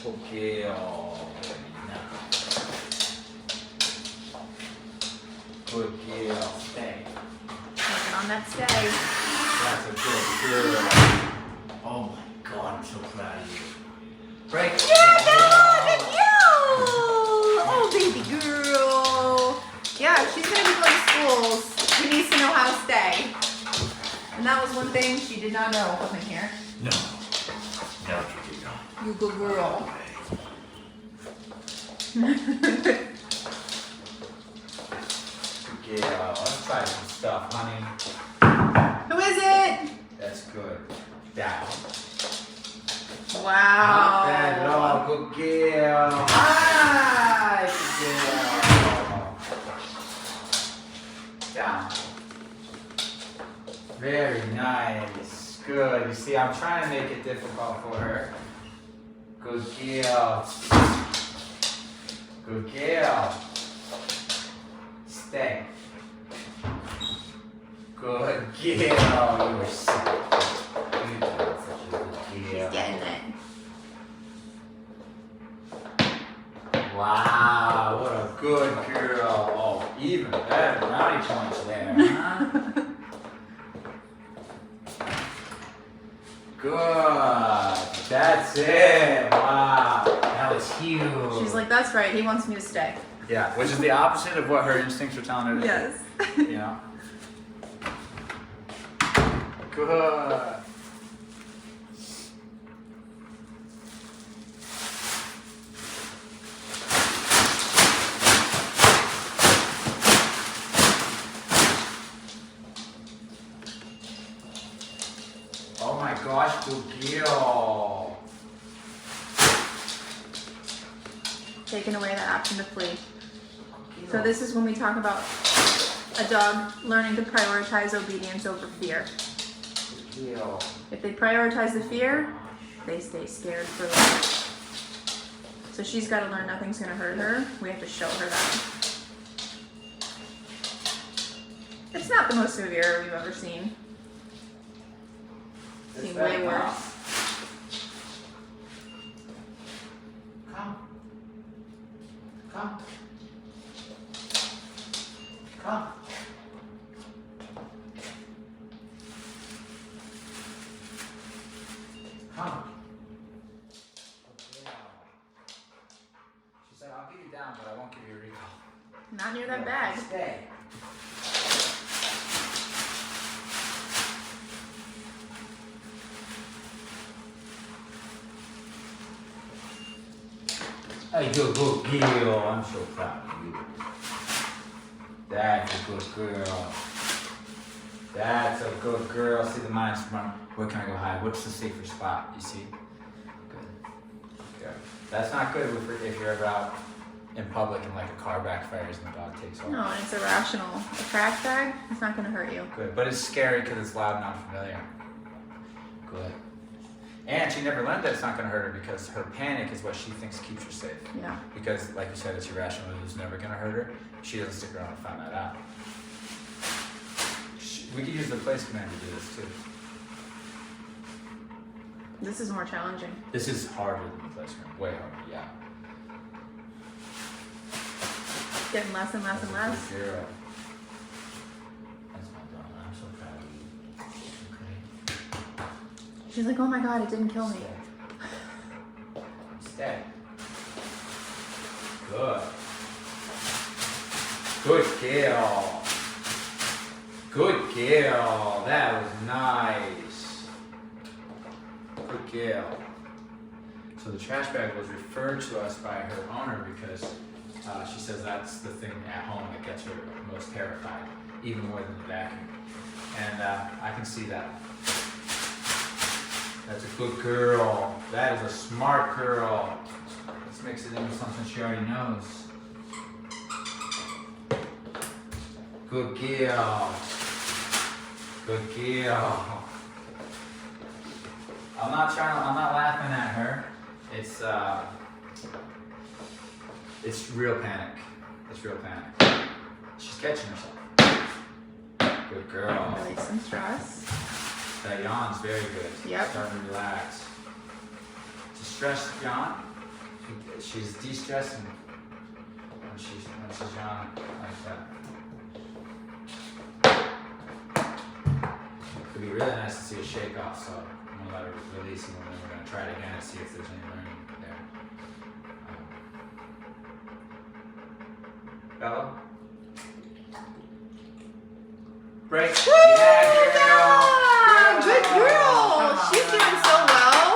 Good girl. Good girl. Stay. Working on that stay. That's a good girl. Oh my God, I'm so proud of you. Break. Yeah, look at you! Oh, baby girl. Yeah, she's gonna be going to schools. She needs to know how to stay. And that was one thing she did not know coming here. No. No, you did not. You good girl. Yeah, let's try some stuff, honey. Who is it? That's good. Down. Wow. Not bad at all. Good girl. Hi, good girl. Down. Very nice. Good. You see, I'm trying to make it difficult for her. Good girl. Good girl. Stay. Good girl. You were so good. You did such a good girl. She's getting it. Wow, what a good girl. Oh, even better. Brownie points there, huh? Good. That's it. Wow. That was huge. She's like, that's right, he wants me to stay. Yeah, which is the opposite of what her instincts were telling her to do. Yes. You know? Good. Oh my gosh, good girl. Taking away that option to flee. So this is when we talk about a dog learning to prioritize obedience over fear. Good girl. If they prioritize the fear, they stay scared for life. So she's got to learn nothing's going to hurt her. We have to show her that. It's not the most severe we've ever seen. Seen way worse. Come. Come. Come. Come. She said, I'll give you down, but I won't give you a recall. Not near that bag. Stay. Hey, good girl. I'm so proud of you. That's a good girl. That's a good girl. See the mind's from where can I go hide? What's the safer spot? You see? Good. Good. That's not good if you're ever out in public and like a car backfires and the dog takes off. No, and it's irrational. A trash bag, it's not going to hurt you. Good, but it's scary because it's loud and unfamiliar. Good. And she never learned that it's not going to hurt her because her panic is what she thinks keeps her safe. Yeah. Because, like you said, it's irrational. It's never going to hurt her. She doesn't stick around and find that out. We could use the place command to do this too. This is more challenging. This is harder than the place command. Way harder, yeah. Getting less and less and less. Good girl. That's my darling. I'm so proud of you. Okay. She's like, oh my God, it didn't kill me. Stay. Good. Good girl. Good girl. That was nice. Good girl. So the trash bag was referred to us by her owner because she says that's the thing at home that gets her most terrified, even more than the vacuum. And I can see that. That's a good girl. That is a smart girl. Let's mix it in with something she already knows. Good girl. Good girl. I'm not laughing at her. It's real panic. It's real panic. She's catching herself. Good girl. Release some stress. That yawn's very good. Yep. Starting to relax. It's a stressed yawn. she's de-stressing when she's young like that. It'd be really nice to see a shake off, so I'm gonna let her release and then we're gonna try it again and see if there's any learning there. Bella? Break. Woo! Yeah, Good girl. Come on, She's now. doing so well.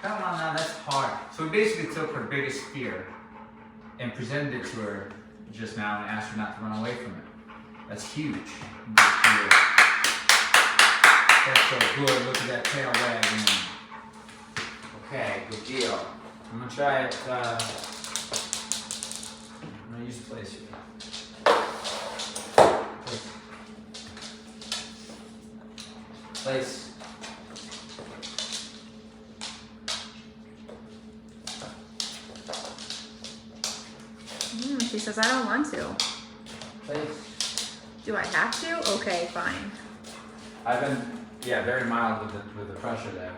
Come on now, that's hard. So we basically took her biggest fear and presented it to her just now and asked her not to run away from it. That's huge. Big fear. That's so good. Look at that tail wagging. Okay, good deal. I'm gonna try it. I'm gonna use place here. Place. She says, I don't want to. Place. Do I have to? Okay, fine. I've been, very mild with the pressure there.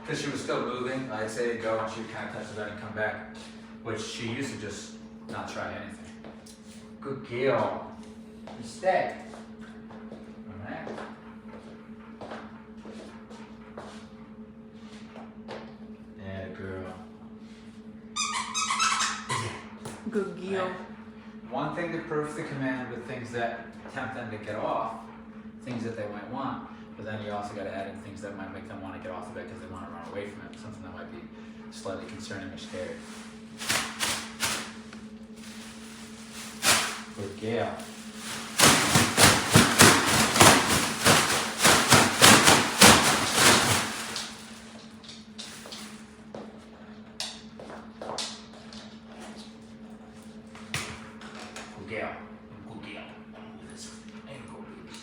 Because she was still moving, I'd say go and she would kind of touch the bed and come back, which she used to just not try anything. Good girl. You stay. Alright. Yeah, girl. Good girl. Right. One thing to proof the command with things that tempt them to get off, things that they might want, but then you also got to add in things that might make them want to get off the bed because they want to run away from it, something that might be slightly concerning or scary. Good girl.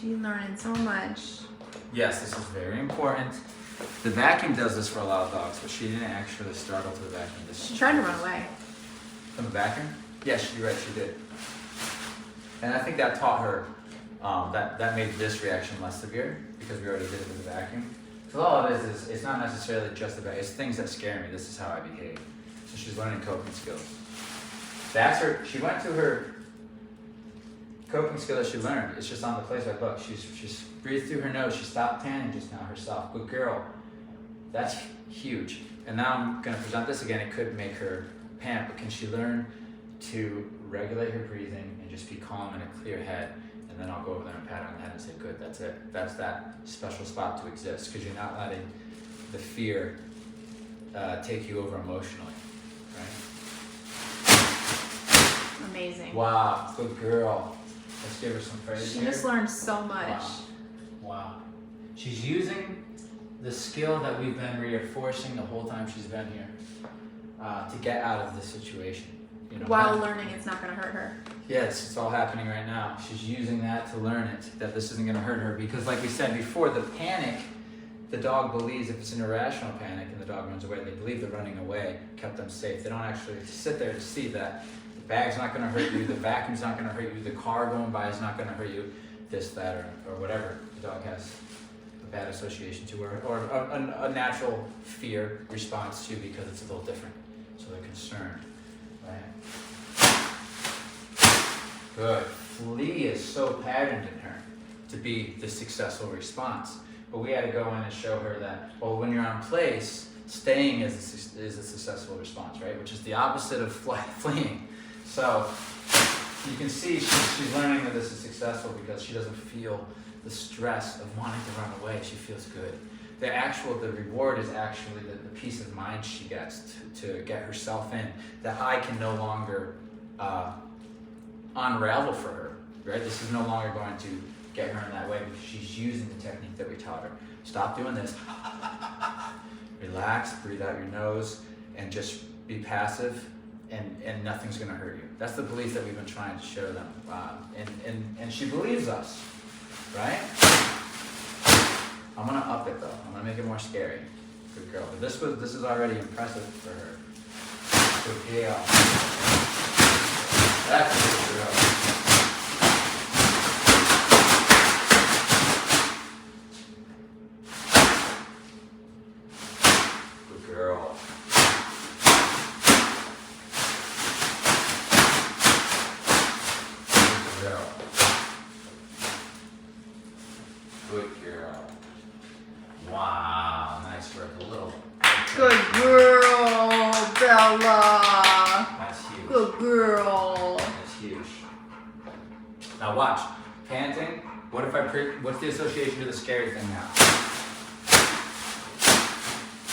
She's learning so much. Yes, this is very important. The vacuum does this for a lot of dogs, but she didn't actually startle to the vacuum. She tried to run away. From the vacuum? Yes, you're right, she did. And I think that taught her, that made this reaction less severe because we already did it with the vacuum. So all it is it's not necessarily just the vacuum, it's things that scare me. This is how I behave. So she's learning coping skills. That's her, she went to her coping skill that she learned. It's just on the place. Like, look, she's breathed through her nose. She stopped tanning just now herself. Good girl. That's huge. And now I'm going to present this again. It could make her panic, but can she learn to regulate her breathing and just be calm in a clear head? And then I'll go over there and pat her on the head and say, good, that's it. That's that special spot to exist because you're not letting the fear take you over emotionally, right? Amazing. Wow, good girl. Let's give her some praise She here. just learned so much. Wow. She's using the skill that we've been reinforcing the whole time she's been here to get out of this situation. You know, While learning it's not going to hurt her. Yes, it's all happening right now. She's using that to learn it, that this isn't going to hurt her. Because like we said before, the panic, the dog believes if it's an irrational panic and the dog runs away, they believe the running away kept them safe. They don't actually sit there to see that the bag's not going to hurt you, the vacuum's not going to hurt you, the car going by is not going to hurt you, this, that, or whatever the dog has a bad association to, or a natural fear response to because it's a little different. So they're concerned, right? Good. Flea is so patterned in her to be the successful response. But we had to go in and show her that, well, when you're on place, staying is a successful response, right? Which is the opposite of fleeing. So you can see she's learning that this is successful because she doesn't feel the stress of wanting to run away. She feels good. The reward is actually the peace of mind she gets to get herself in, that I can no longer unravel for her, right? This is no longer going to get her in that way because she's using the technique that we taught her. Stop doing this. Relax, breathe out your nose, and just be passive, and nothing's going to hurt you. That's the belief that we've been trying to show them. And she believes us, right? I'm going to up it, though. I'm going to make it more scary. Good girl. But this is already impressive for her. Good girl. That's a good girl. Good Good girl. Wow, nice work. A little. Good girl, Bella. That's huge. Good girl. That's huge. Now watch. Panting. What if what's the association to the scary thing now?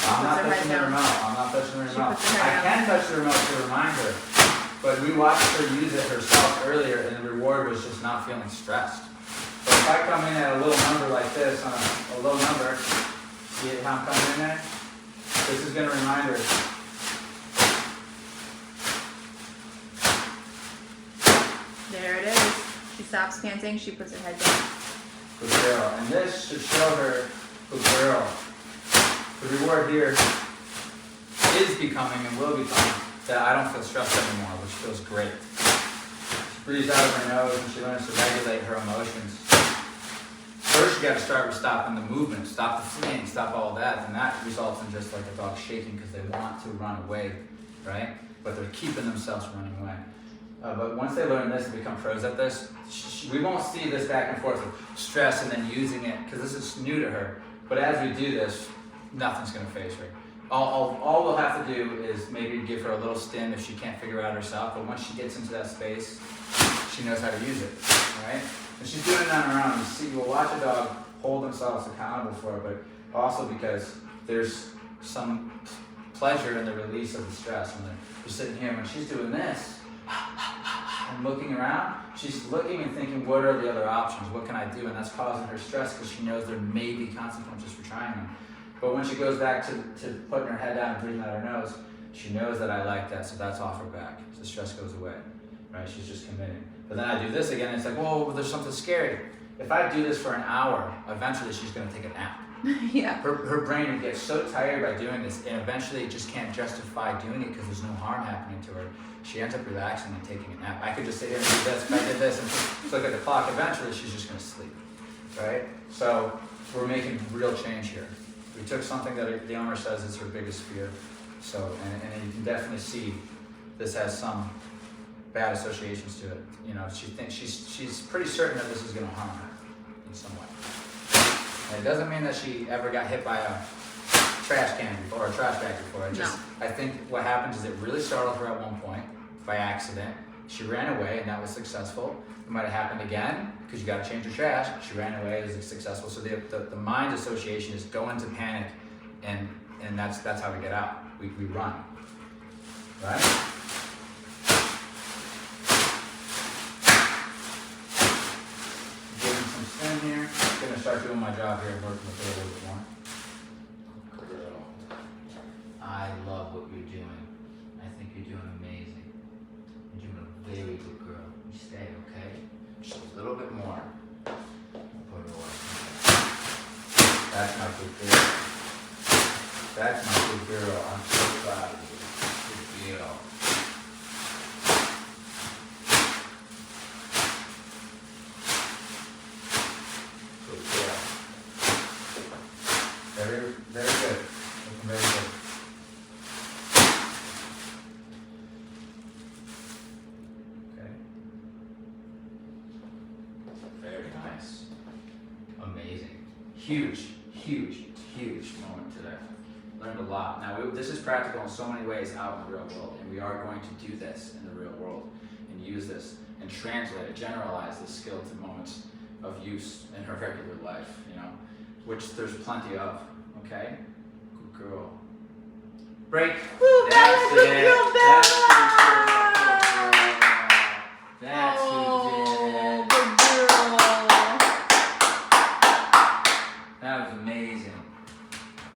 I'm not touching the remote. I'm not touching the remote. I can touch the remote to remind her. But we watched her use it herself earlier, and the reward was just not feeling stressed. But if I come in at a little number like this, on a low number, see how I'm coming in there? This is going to remind her. There it is. She stops panting, she puts her head down. Good girl. And this should show her, good girl. The reward here is becoming and will become that I don't feel stressed anymore, which feels great. She breathes out of her nose and she learns to regulate her emotions. First, you got to start with stopping the movement, stop the fleeing, stop all that, and that results in just like a dog shaking because they want to run away, right? But they're keeping themselves running away. But once they learn this and become pros at this, we won't see this back and forth of stress and then using it because this is new to her. But as we do this, nothing's going to faze her. All we'll have to do is maybe give her a little stim if she can't figure it out herself. But once she gets into that space, she knows how to use it, right? And she's doing it on her own. You see, you'll watch a dog hold themselves accountable for it, but also because there's some pleasure in the release of the stress. When they're sitting here, when she's doing this and looking around, she's looking and thinking, what are the other options? What can I do? And that's causing her stress because she knows there may be consequences for trying them. But when she goes back to putting her head down and breathing out her nose, she knows that I like that, so that's off her back. So the stress goes away, right? She's just committing. But then I do this again, and it's like, whoa, there's something scary. If I do this for an hour, eventually she's going to take a nap. Yeah. Her brain would get so tired by doing this, and eventually it just can't justify doing it because there's no harm happening to her. She ends up relaxing and taking a nap. I could just sit here and do this, if I did this, and just look at the clock. Eventually she's just going to sleep, right? So we're making real change here. We took something that the owner says is her biggest fear. So, and you can definitely see this has some bad associations to it. You know, she thinks she's pretty certain that this is going to harm her in some way. And it doesn't mean that she ever got hit by a trash can before or a trash bag before. I think what happens is it really startled her at one point by accident. She ran away and that was successful. It might have happened again because you got to change your trash. She ran away, it was successful. So the mind association is go into panic, and that's how we get out. We run, right? Giving some spin here. I'm gonna start doing my job here and working with her a little bit more. Girl, I love what you're doing. I think you're doing amazing. You're doing a very good girl. You stay, okay? Just a little bit more. Put it away. That's my good girl. That's my good girl. I'm so proud of you. Good girl. Good girl. Very, very good. Looking very good. Okay. Very nice. Amazing. Huge, huge, huge moment today. Learned a lot. Now, this is practical in so many ways out in the real world, and we are going to do this in the real world and use this and translate it, generalize this skill to moments of use in her regular life, you know, which there's plenty of, okay? Good girl. Break. Woo, That's good it. girl.